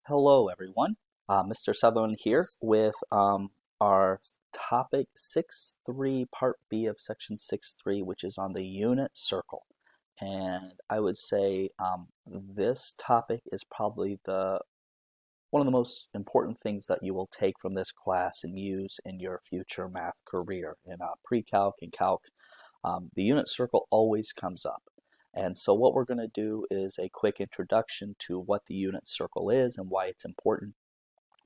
Hello, everyone. Mr. Sutherland here with our topic 6.3, part B of section 6.3, which is on the unit circle. And I would say this topic is probably one of the most important things that you will take from this class and use in your future math career. In pre-calc and calc, the unit circle always comes up. And so what we're going to do is a quick introduction to what the unit circle is and why it's important.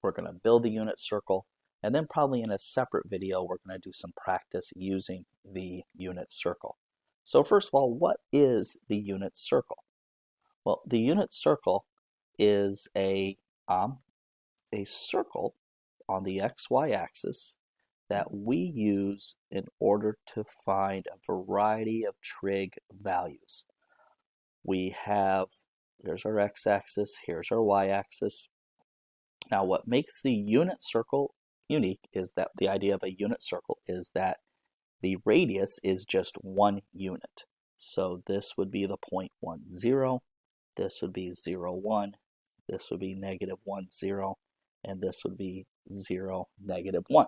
We're going to build the unit circle, and then probably in a separate video, we're going to do some practice using the unit circle. So first of all, what is the unit circle? Well, the unit circle is a circle on the XY axis that we use in order to find a variety of trig values. Here's our x-axis, here's our y-axis. Now what makes the unit circle unique is that the idea of a unit circle is that the radius is just one unit. So this would be the point 1, 0, this would be 0, 1, this would be negative 1, 0, and this would be 0, negative 1.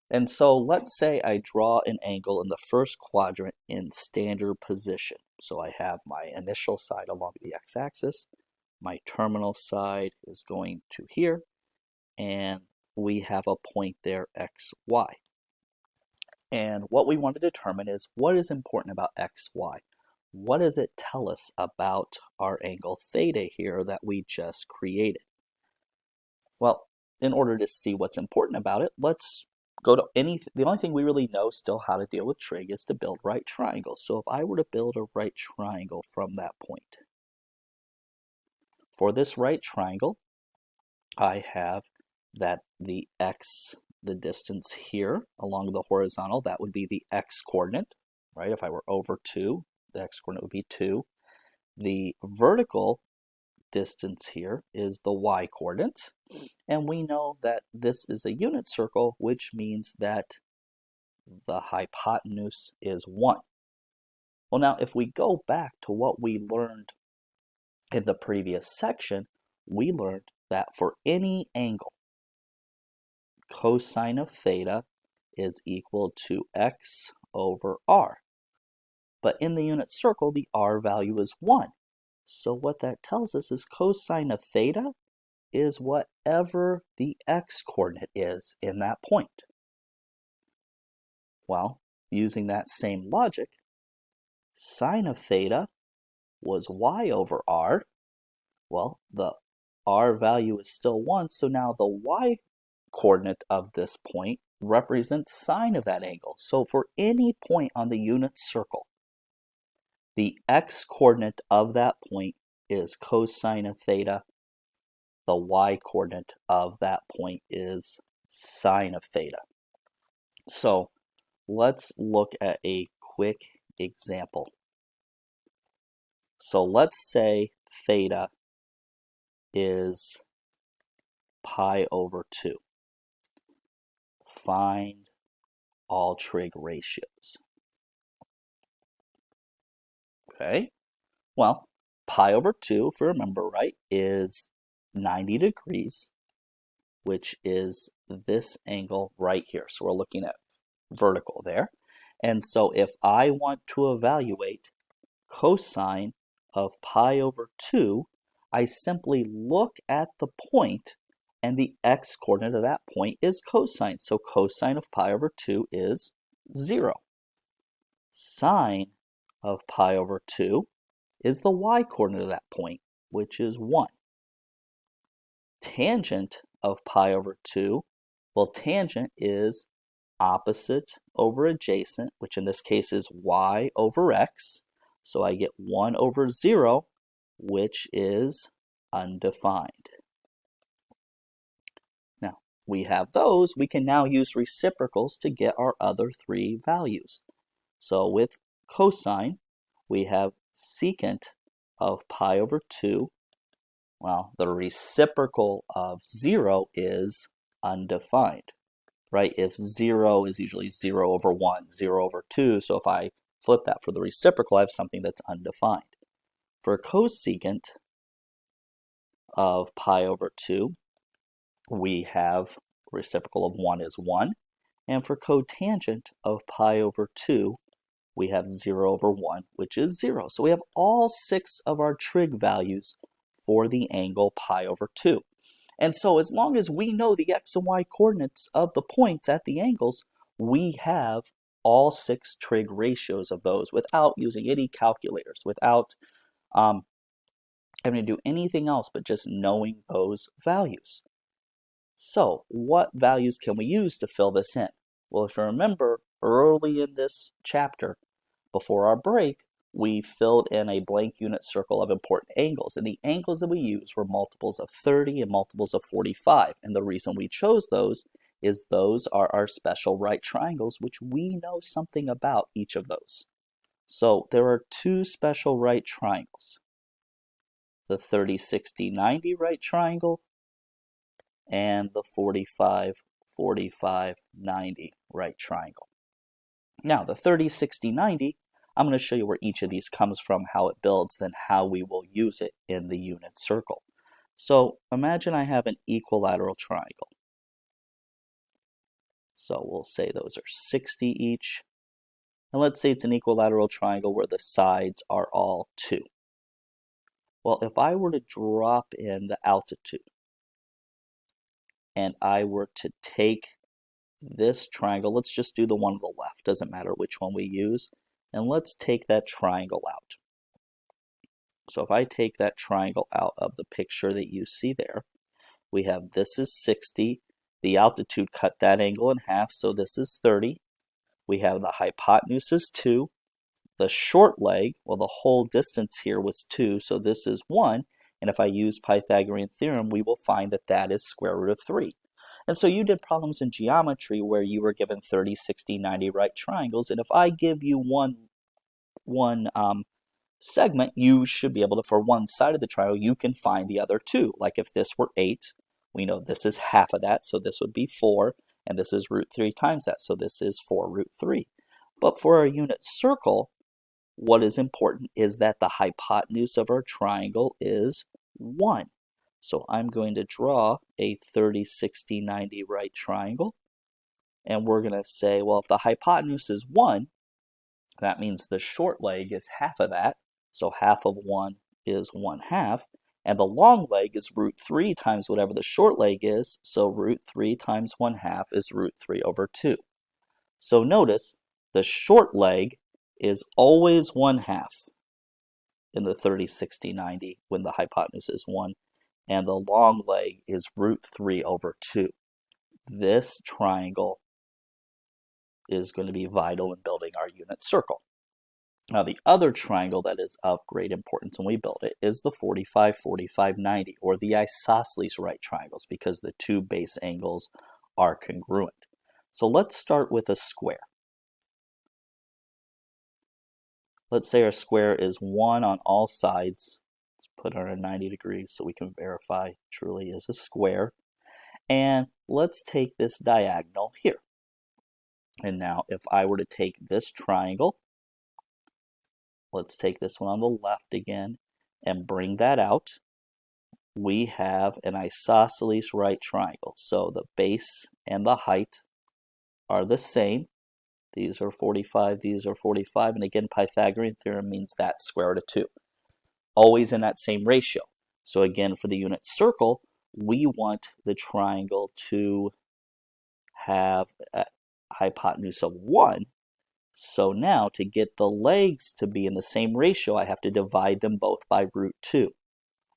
And so let's say I draw an angle in the first quadrant in standard position. So I have my initial side along the x-axis, my terminal side is going to here, and we have a point there, xy. And what we want to determine is what is important about xy. What does it tell us about our angle theta here that we just created? Well, in order to see what's important about it, let's go to the only thing we really know still how to deal with trig is to build right triangles. So if I were to build a right triangle from that point, for this right triangle, I have that the distance here along the horizontal, that would be the x coordinate, right? If I were over 2, the x coordinate would be 2. The vertical distance here is the y coordinate, and we know that this is a unit circle, which means that the hypotenuse is 1. Well, now if we go back to what we learned in the previous section, we learned that for any angle, cosine of theta is equal to x over r. But in the unit circle, the r value is 1. So what that tells us is cosine of theta is whatever the x-coordinate is in that point. Well, using that same logic, sine of theta was y over r. Well, the r value is still 1, so now the y-coordinate of this point represents sine of that angle. So for any point on the unit circle, the x-coordinate of that point is cosine of theta. The y-coordinate of that point is sine of theta. So let's look at a quick example. So let's say theta is pi over 2. Find all trig ratios. Okay, well, pi over 2, if you remember right, is 90 degrees, which is this angle right here. So we're looking at vertical there. And so if I want to evaluate cosine of pi over 2, I simply look at the point, and the x-coordinate of that point is cosine. So cosine of pi over 2 is 0. Sine of pi over 2 is the y-coordinate of that point, which is 1. Tangent of pi over 2, well, tangent is opposite over adjacent, which in this case is y over x. So I get 1 over 0, which is undefined. Now, we have those. We can now use reciprocals to get our other three values. So with cosine, we have secant of pi over 2. Well, the reciprocal of 0 is undefined, right? If 0 is usually 0 over 1, 0 over 2, so if I flip that for the reciprocal, I have something that's undefined. For cosecant of pi over 2, we have reciprocal of 1 is 1. And for cotangent of pi over 2, we have 0 over 1, which is 0. So we have all 6 of our trig values for the angle pi over 2. And so as long as we know the x and y coordinates of the points at the angles, we have all 6 trig ratios of those without using any calculators, without having to do anything else but just knowing those values. So what values can we use to fill this in? Well, if you remember early in this chapter, before our break, we filled in a blank unit circle of important angles, and the angles that we used were multiples of 30 and multiples of 45. And the reason we chose those is those are our special right triangles, which we know something about each of those. So there are 2 special right triangles, the 30, 60, 90 right triangle and the 45, 45, 90 right triangle. Now the 30, 60, 90, I'm going to show you where each of these comes from, how it builds, then how we will use it in the unit circle. So imagine I have an equilateral triangle. So we'll say those are 60 each. And let's say it's an equilateral triangle where the sides are all 2. Well, if I were to drop in the altitude and I were to take this triangle, let's just do the one on the left, doesn't matter which one we use, and let's take that triangle out. So if I take that triangle out of the picture that you see there, we have this is 60, the altitude cut that angle in half, so this is 30. We have the hypotenuse is 2, the short leg, well the whole distance here was 2, so this is 1, and if I use Pythagorean theorem, we will find that that is square root of 3. And so you did problems in geometry where you were given 30, 60, 90 right triangles, and if I give you one segment, you should be able to, for one side of the triangle, you can find the other 2. Like if this were 8, we know this is half of that, so this would be 4, and this is root 3 times that, so this is 4 root 3. But for our unit circle, what is important is that the hypotenuse of our triangle is 1. So I'm going to draw a 30, 60, 90 right triangle. And we're going to say, well, if the hypotenuse is 1, that means the short leg is half of that. So half of 1 is 1/2. And the long leg is root 3 times whatever the short leg is. So root 3 times 1/2 is root 3 over 2. So notice the short leg is always 1/2 in the 30, 60, 90 when the hypotenuse is 1. And the long leg is root 3 over 2. This triangle is going to be vital in building our unit circle. Now the other triangle that is of great importance when we build it is the 45, 45, 90, or the isosceles right triangles, because the 2 base angles are congruent. So let's start with a square. Let's say our square is 1 on all sides. Let's put it at 90 degrees so we can verify it truly is a square. And let's take this diagonal here. And now if I were to take this triangle, let's take this one on the left again and bring that out, we have an isosceles right triangle. So the base and the height are the same. These are 45, these are 45, and again Pythagorean theorem means that square root of 2. Always in that same ratio. So again, for the unit circle, we want the triangle to have a hypotenuse of 1. So now to get the legs to be in the same ratio, I have to divide them both by root 2.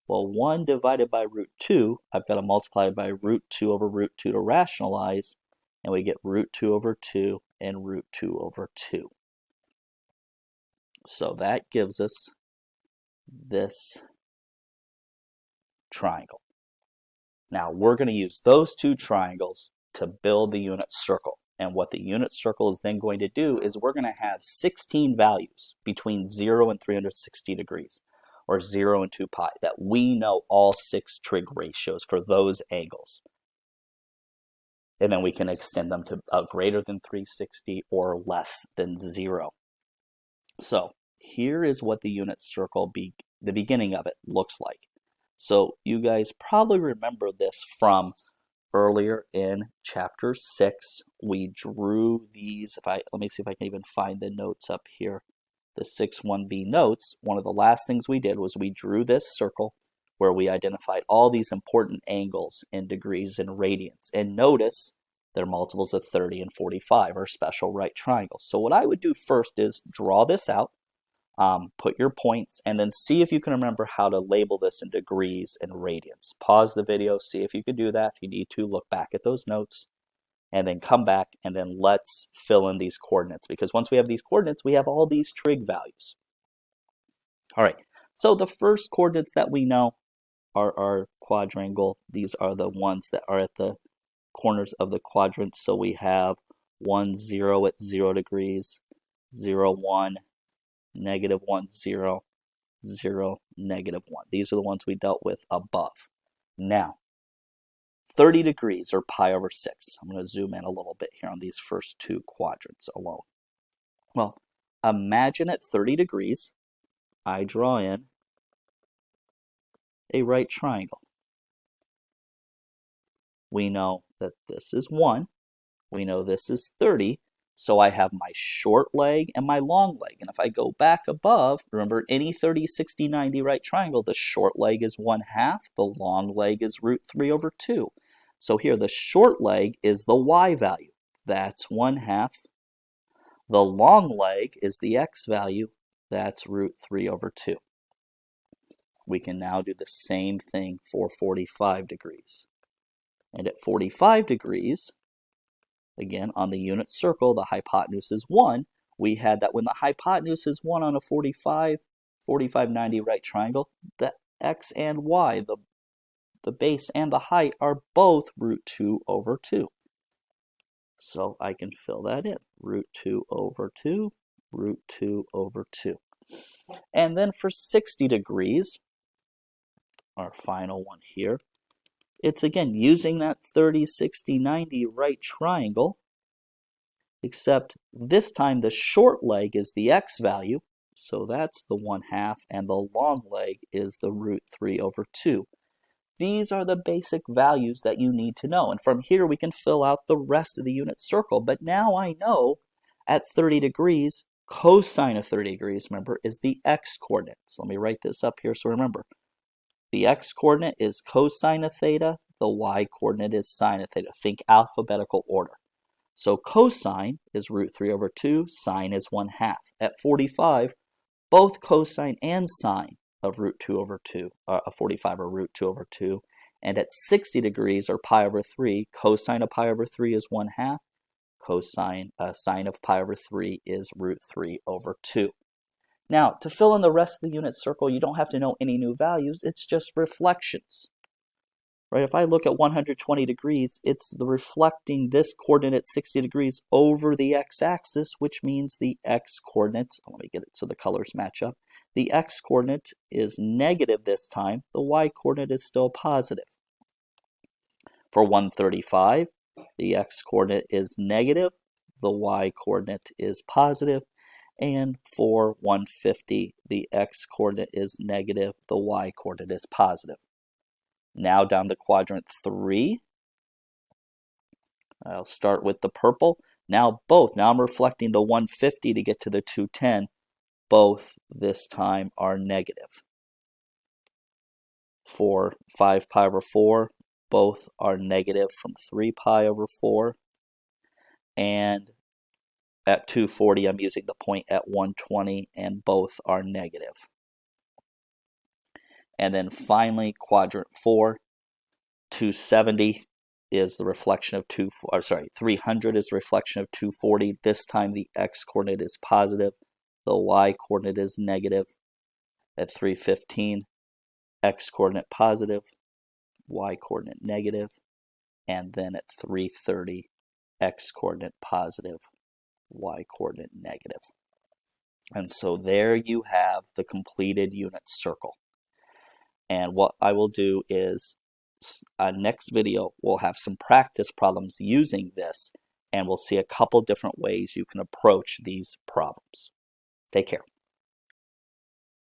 Well, 1 divided by root 2, I've got to multiply by root 2 over root 2 to rationalize, and we get root 2 over 2 and root 2 over 2. So that gives us this triangle. Now we're going to use those 2 triangles to build the unit circle. And what the unit circle is then going to do is we're going to have 16 values between 0 and 360 degrees, or 0 and 2 pi, that we know all 6 trig ratios for those angles. And then we can extend them to greater than 360 or less than 0. So here is what the unit circle, the beginning of it, looks like. So you guys probably remember this from earlier in chapter 6. We drew these. Let me see if I can even find the notes up here. The 6-1b notes. One of the last things we did was we drew this circle where we identified all these important angles in degrees and radians. And notice they're multiples of 30 and 45, or special right triangles. So what I would do first is draw this out, put your points, and then see if you can remember how to label this in degrees and radians. Pause the video, see if you can do that. If you need to, look back at those notes, and then come back, and then let's fill in these coordinates. Because once we have these coordinates, we have all these trig values. All right, so the first coordinates that we know are our quadrangle. These are the ones that are at the corners of the quadrant. So we have 1, 0 at 0 degrees, 0, 1, negative 1, 0, 0, negative 1. These are the ones we dealt with above. Now, 30 degrees, or pi over 6. I'm going to zoom in a little bit here on these first two quadrants alone. Well, imagine at 30 degrees, I draw in a right triangle. We know that this is 1. We know this is 30. So I have my short leg and my long leg. And if I go back above, remember any 30, 60, 90 right triangle, the short leg is 1/2, the long leg is √3/2. So here the short leg is the y value. That's 1/2. The long leg is the x value. That's √3/2. We can now do the same thing for 45 degrees. And at 45 degrees, again, on the unit circle, the hypotenuse is 1. We had that when the hypotenuse is 1 on a 45, 90 right triangle, the x and y, the base and the height, are both √2/2. So I can fill that in. √2/2, √2/2. And then for 60 degrees, our final one here, it's again using that 30, 60, 90 right triangle, except this time the short leg is the x value, so that's the 1/2, and the long leg is the √3/2. These are the basic values that you need to know, and from here we can fill out the rest of the unit circle. But now I know at 30 degrees, cosine of 30 degrees, remember, is the x-coordinate. So let me write this up here so remember. The x-coordinate is cosine of theta, the y-coordinate is sine of theta. Think alphabetical order. So cosine is √3/2, sine is 1/2. At 45, both cosine and sine of √2/2, 45 are √2/2. And at 60 degrees, or pi over 3, cosine of pi over 3 is 1/2. Sine of pi over 3 is √3/2. Now, to fill in the rest of the unit circle, you don't have to know any new values. It's just reflections. Right? If I look at 120 degrees, it's the reflecting this coordinate 60 degrees over the x-axis, which means the x-coordinate, let me get it so the colors match up. The x-coordinate is negative this time. The y-coordinate is still positive. For 135, the x-coordinate is negative. The y-coordinate is positive. And for 150, the x-coordinate is negative, the y-coordinate is positive. Now down to quadrant 3. I'll start with the purple. Now I'm reflecting the 150 to get to the 210. Both this time are negative. For 5 pi over 4, both are negative from 3 pi over 4. And at 240, I'm using the point at 120, and both are negative. And then finally, quadrant 4, 270 is the reflection of 300 is the reflection of 240. This time the x-coordinate is positive, the y-coordinate is negative. At 315, x-coordinate positive, y-coordinate negative. And then at 330, x-coordinate positive, y-coordinate negative. And so there you have the completed unit circle. And what I will do is, next video, we'll have some practice problems using this, and we'll see a couple different ways you can approach these problems. Take care.